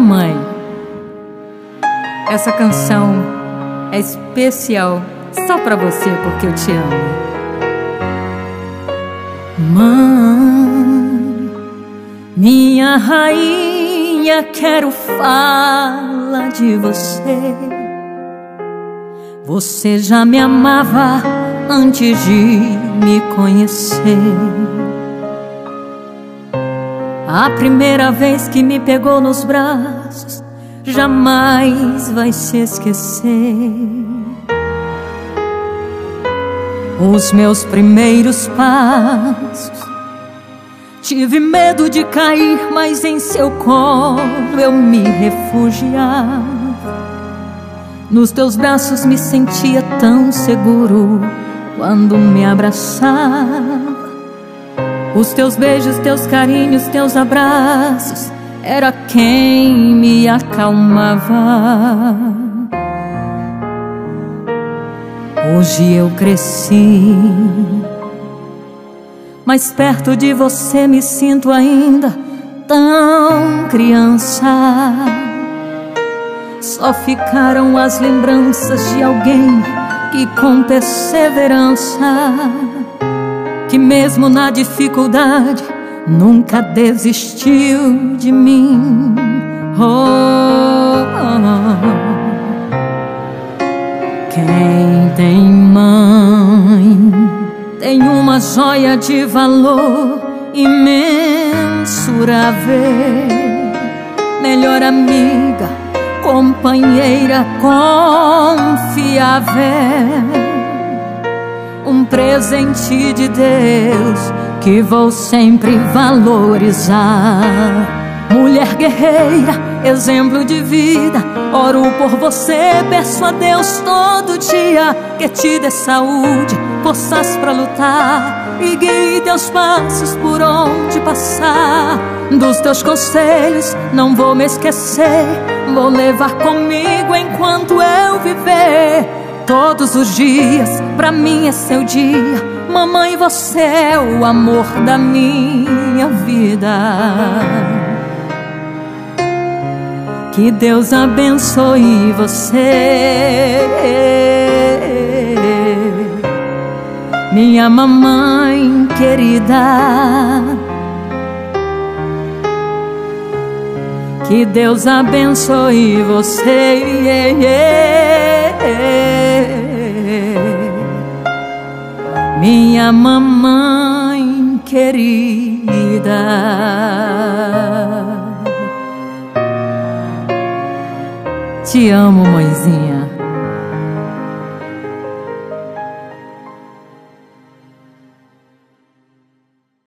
mamãe. Essa canção é especial só pra você, porque eu te amo. Mãe, minha rainha, quero falar de você. Você já me amava antes de me conhecer. A primeira vez que me pegou nos braços jamais vai se esquecer. Os meus primeiros passos, tive medo de cair, mas em seu colo eu me refugiava. Nos teus braços me sentia tão seguro quando me abraçava. Os teus beijos, teus carinhos, teus abraços era quem me acalmava. Hoje eu cresci, mas perto de você me sinto ainda tão criança. Só ficaram as lembranças de alguém que com perseverança, que mesmo na dificuldade nunca desistiu de mim. Quem tem mãe tem uma joia de valor imensurável, melhor amiga, companheira confiável, um presente de Deus que vou sempre valorizar. Mulher guerreira, exemplo de vida, oro por você, peço a Deus todo dia que te dê saúde, forças pra lutar e guie teus passos por onde passar. Dos teus conselhos não vou me esquecer, vou levar comigo enquanto eu viver. Todos os dias pra mim é seu dia, mamãe, você é o amor da minha vida. Que Deus abençoe você, minha mamãe querida. Que Deus abençoe você, minha mamãe querida. Te amo, mãezinha.